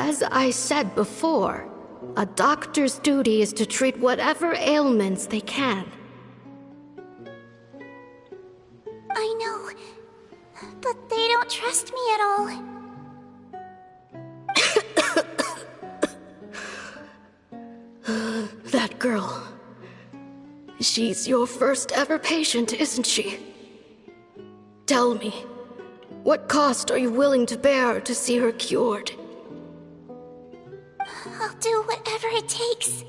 As I said before, a doctor's duty is to treat whatever ailments they can. I know, but they don't trust me at all. That girl. She's your first ever patient, isn't she? Tell me, what cost are you willing to bear to see her cured? I'll do whatever it takes.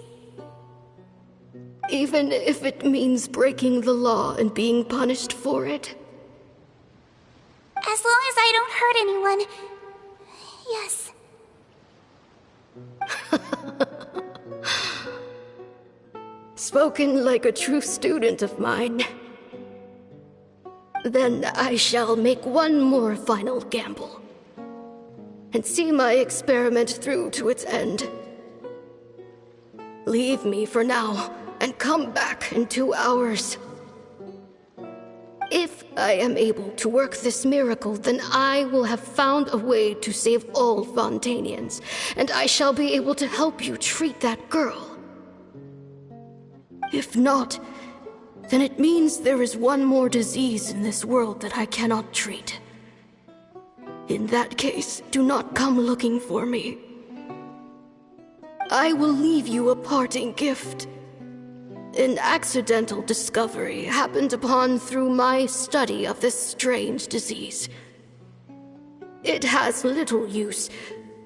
Even if it means breaking the law and being punished for it? As long as I don't hurt anyone. Yes. Spoken like a true student of mine. Then I shall make one more final gamble. And see my experiment through to its end. Leave me for now, and come back in 2 hours. If I am able to work this miracle, then I will have found a way to save all Fontanians, and I shall be able to help you treat that girl. If not, then it means there is one more disease in this world that I cannot treat. In that case, do not come looking for me. I will leave you a parting gift. An accidental discovery happened upon through my study of this strange disease. It has little use,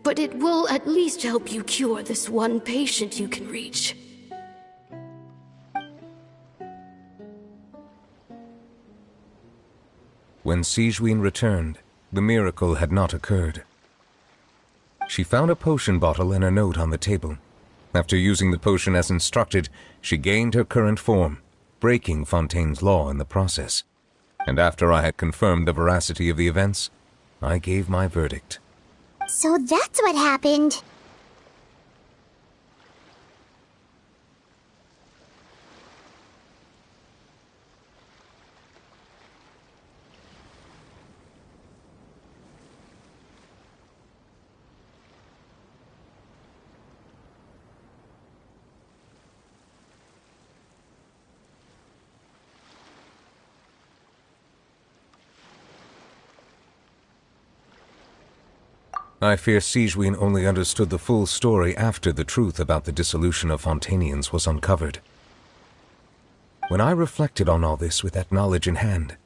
but it will at least help you cure this one patient you can reach. When Seaslug returned, the miracle had not occurred. She found a potion bottle and a note on the table. After using the potion as instructed, she gained her current form, breaking Fontaine's law in the process. And after I had confirmed the veracity of the events, I gave my verdict. So that's what happened. I fear Seaslug only understood the full story after the truth about the dissolution of Fontanians was uncovered. When I reflected on all this with that knowledge in hand,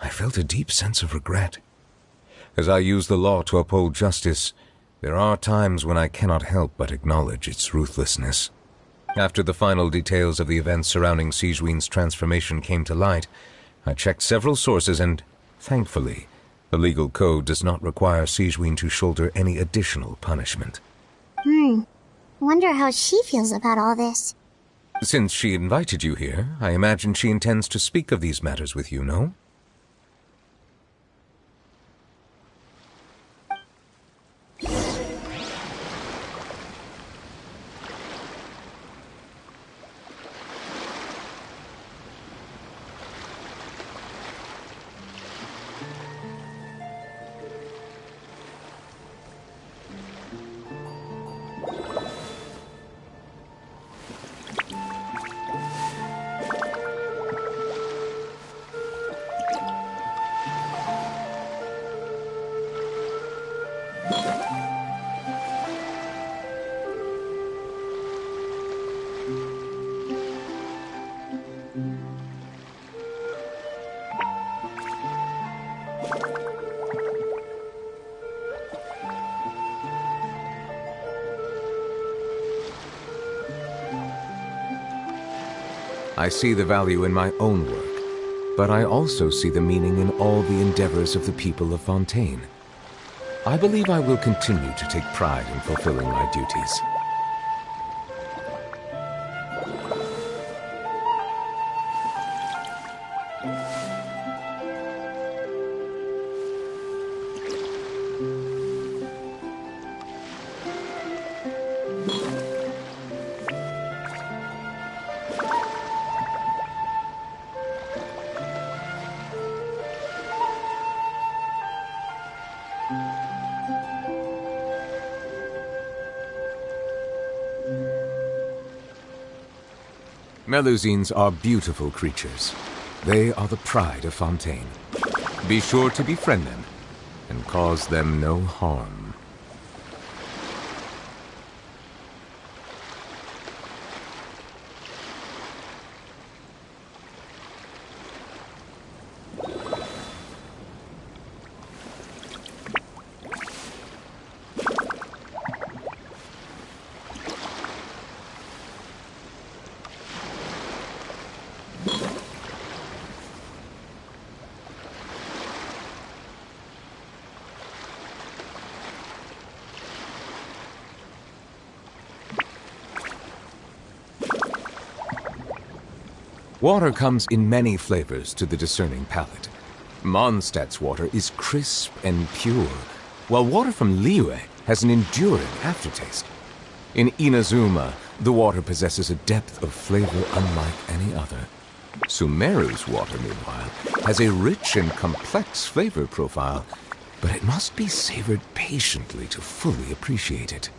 I felt a deep sense of regret. As I use the law to uphold justice, there are times when I cannot help but acknowledge its ruthlessness. After the final details of the events surrounding Seaslug's transformation came to light, I checked several sources and, thankfully, the legal code does not require Seaslug to shoulder any additional punishment. Wonder how she feels about all this. Since she invited you here, I imagine she intends to speak of these matters with you, no? I see the value in my own work, but I also see the meaning in all the endeavors of the people of Fontaine. I believe I will continue to take pride in fulfilling my duties. Melusines are beautiful creatures. They are the pride of Fontaine. Be sure to befriend them and cause them no harm. Water comes in many flavors to the discerning palate. Mondstadt's water is crisp and pure, while water from Liyue has an enduring aftertaste. In Inazuma, the water possesses a depth of flavor unlike any other. Sumeru's water, meanwhile, has a rich and complex flavor profile, but it must be savored patiently to fully appreciate it.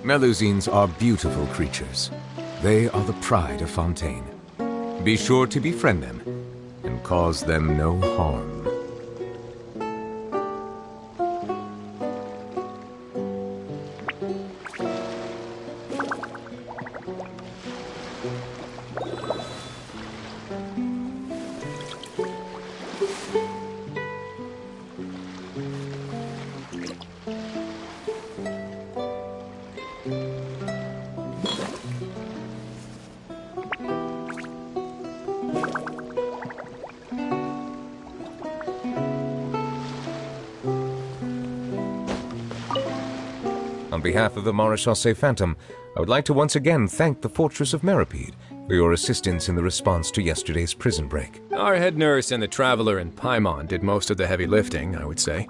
Melusines are beautiful creatures. They are the pride of Fontaine. Be sure to befriend them and cause them no harm. On behalf of the Maréchaussée Phantom, I would like to once again thank the Fortress of Meripede for your assistance in the response to yesterday's prison break. Our head nurse and the Traveler in Paimon did most of the heavy lifting, I would say.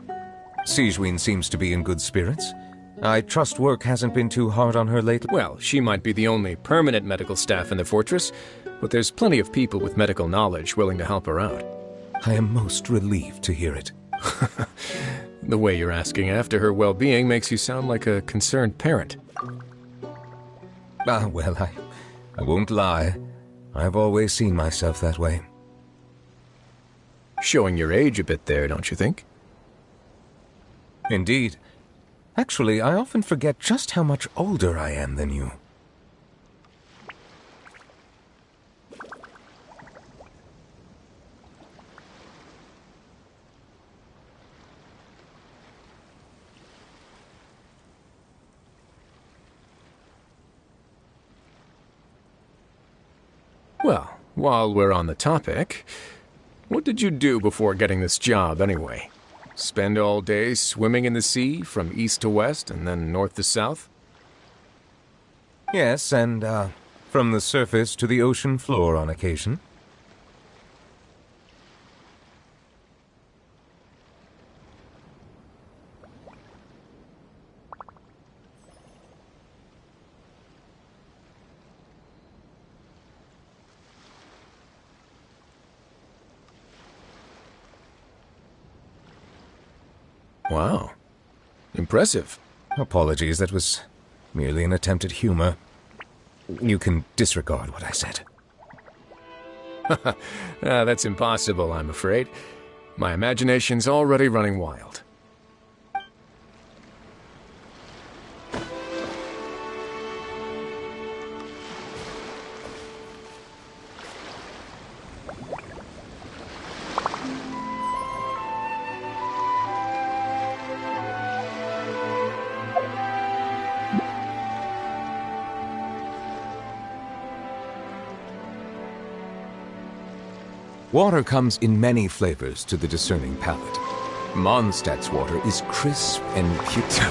Seaslug seems to be in good spirits. I trust work hasn't been too hard on her lately. Well, she might be the only permanent medical staff in the fortress, but there's plenty of people with medical knowledge willing to help her out. I am most relieved to hear it. The way you're asking after her well-being makes you sound like a concerned parent. Well, I won't lie. I've always seen myself that way. Showing your age a bit there, don't you think? Indeed. Actually, I often forget just how much older I am than you. Well, while we're on the topic, what did you do before getting this job anyway? Spend all day swimming in the sea from east to west and then north to south? Yes, and from the surface to the ocean floor on occasion. Wow. Impressive. Apologies, that was merely an attempt at humor. You can disregard what I said. That's impossible, I'm afraid. My imagination's already running wild. Water comes in many flavors to the discerning palate. Mondstadt's water is crisp and pure.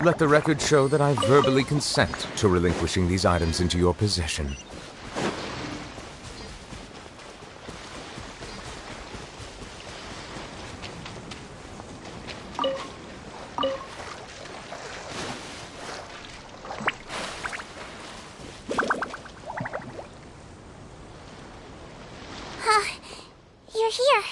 Let the record show that I verbally consent to relinquishing these items into your possession. You're here.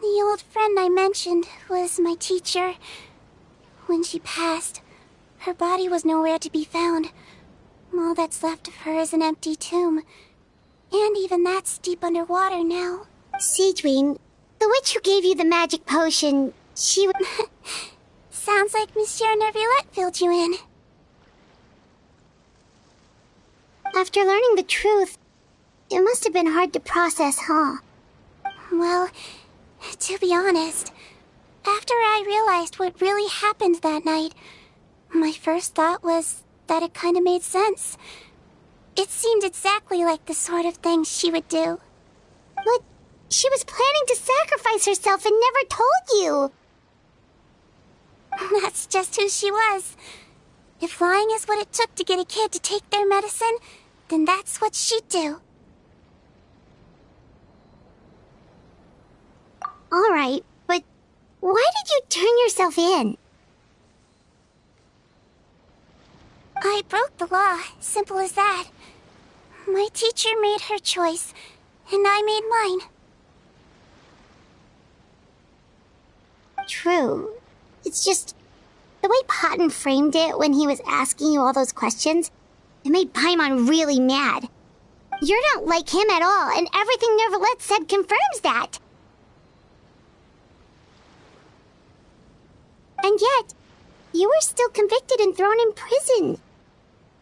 The old friend I mentioned was my teacher. When she passed, her body was nowhere to be found. All that's left of her is an empty tomb. And even that's deep underwater now. Seedween, the witch who gave you the magic potion, she would... Sounds like Monsieur Neuvillette filled you in. After learning the truth, it must have been hard to process, huh? Well, to be honest, after I realized what really happened that night, my first thought was that it kinda made sense. It seemed exactly like the sort of thing she would do. But she was planning to sacrifice herself and never told you! That's just who she was. If lying is what it took to get a kid to take their medicine, then that's what she'd do. Alright, but why did you turn yourself in? I broke the law, simple as that. My teacher made her choice, and I made mine. True. It's just... the way Potton framed it when he was asking you all those questions, it made Paimon really mad. You're not like him at all, and everything Neuvillette said confirms that. And yet, you were still convicted and thrown in prison.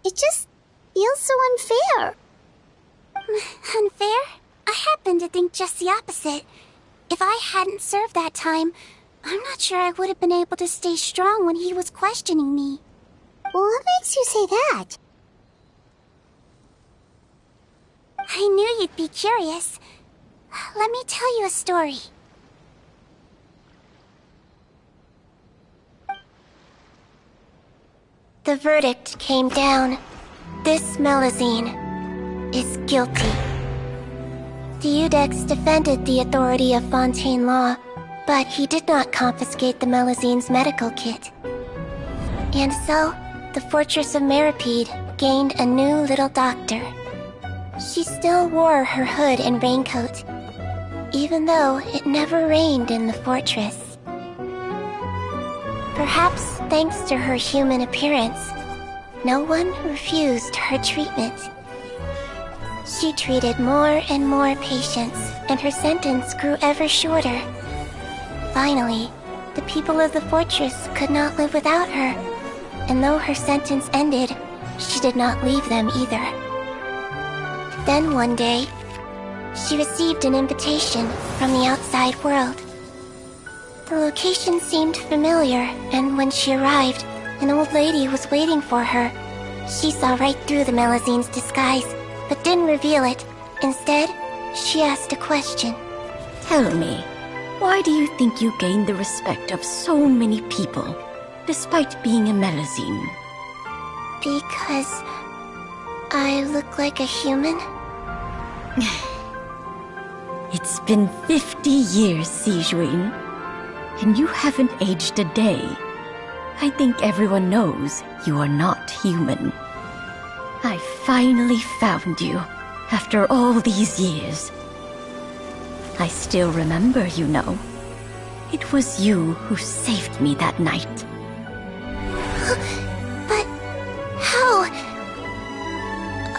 It just feels so unfair. Unfair? I happen to think just the opposite. If I hadn't served that time, I'm not sure I would have been able to stay strong when he was questioning me. What makes you say that? I knew you'd be curious. Let me tell you a story. The verdict came down. This Melusine is guilty. The Iudex defended the authority of Fontaine law, but he did not confiscate the Melusine's medical kit. And so, the fortress of Meripede gained a new little doctor. She still wore her hood and raincoat, even though it never rained in the fortress. Perhaps thanks to her human appearance, no one refused her treatment. She treated more and more patients, and her sentence grew ever shorter. Finally, the people of the fortress could not live without her, and though her sentence ended, she did not leave them either. Then one day, she received an invitation from the outside world. The location seemed familiar, and when she arrived, an old lady was waiting for her. She saw right through the Melusine's disguise, but didn't reveal it. Instead, she asked a question. Tell me, why do you think you gained the respect of so many people, despite being a Melusine? Because I look like a human? It's been 50 years, Seaslug, and you haven't aged a day. I think everyone knows you are not human. I finally found you, after all these years. I still remember, you know. It was you who saved me that night. But how?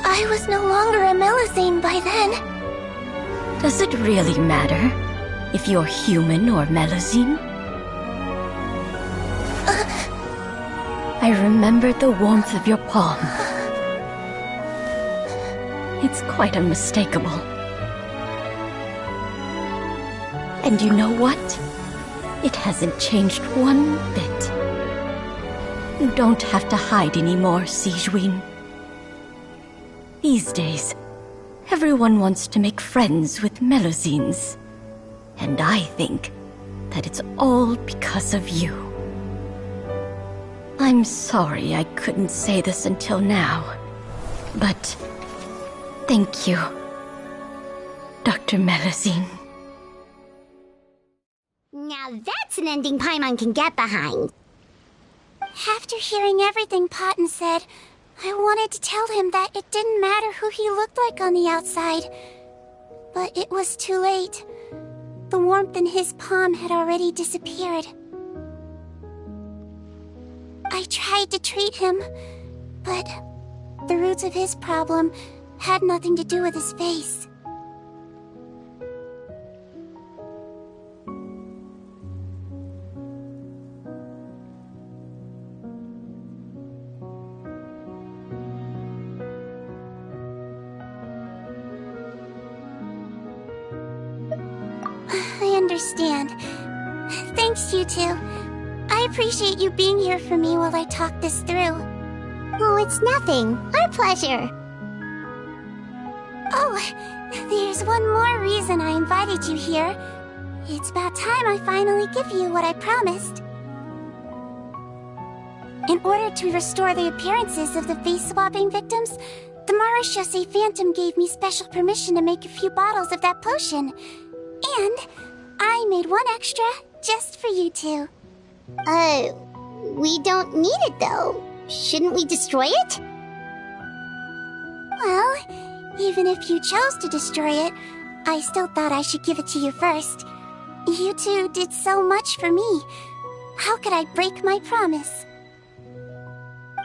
I was no longer a Melusine by then. Does it really matter if you're human or Melusine? I remember the warmth of your palm. It's quite unmistakable. And you know what? It hasn't changed one bit. You don't have to hide anymore, Seaslug. These days, everyone wants to make friends with Melusines. And I think that it's all because of you. I'm sorry I couldn't say this until now, but thank you, Dr. Melusine. Now that's an ending Paimon can get behind. After hearing everything Potton said, I wanted to tell him that it didn't matter who he looked like on the outside. But it was too late. The warmth in his palm had already disappeared. I tried to treat him, but the roots of his problem had nothing to do with his face. I understand. Thanks, you two. I appreciate you being here for me while I talk this through. Oh, it's nothing. Our pleasure. Oh, there's one more reason I invited you here. It's about time I finally give you what I promised. In order to restore the appearances of the face-swapping victims, the Marechaussee Phantom gave me special permission to make a few bottles of that potion. And I made one extra just for you two. We don't need it though. Shouldn't we destroy it? Well, even if you chose to destroy it, I still thought I should give it to you first. You two did so much for me. How could I break my promise?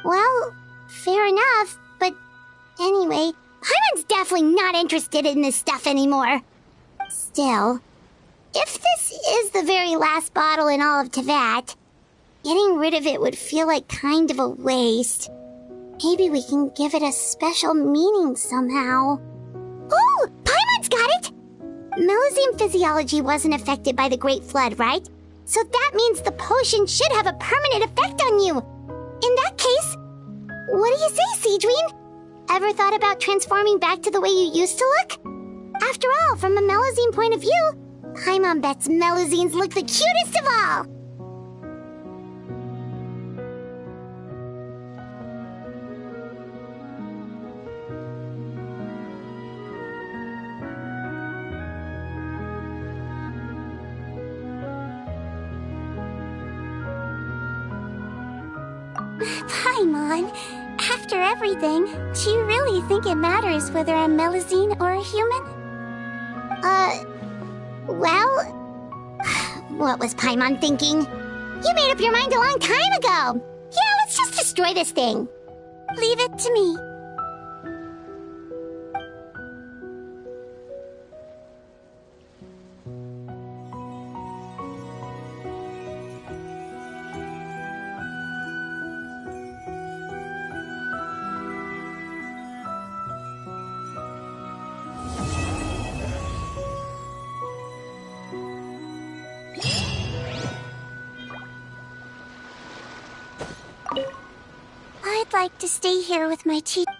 Well, fair enough, but anyway, Paimon's definitely not interested in this stuff anymore. Still, if this is the very last bottle in all of Teyvat, getting rid of it would feel like kind of a waste. Maybe we can give it a special meaning somehow. Oh, Paimon's got it! Melusine physiology wasn't affected by the Great Flood, right? So that means the potion should have a permanent effect on you. In that case, what do you say, Seedrine? Ever thought about transforming back to the way you used to look? After all, from a Melusine point of view, Paimon bets Melusines look the cutest of all! Paimon, after everything, do you really think it matters whether I'm Melusine or a human? Well... What was Paimon thinking? You made up your mind a long time ago! Yeah, let's just destroy this thing! Leave it to me. I'd like to stay here with my teacher.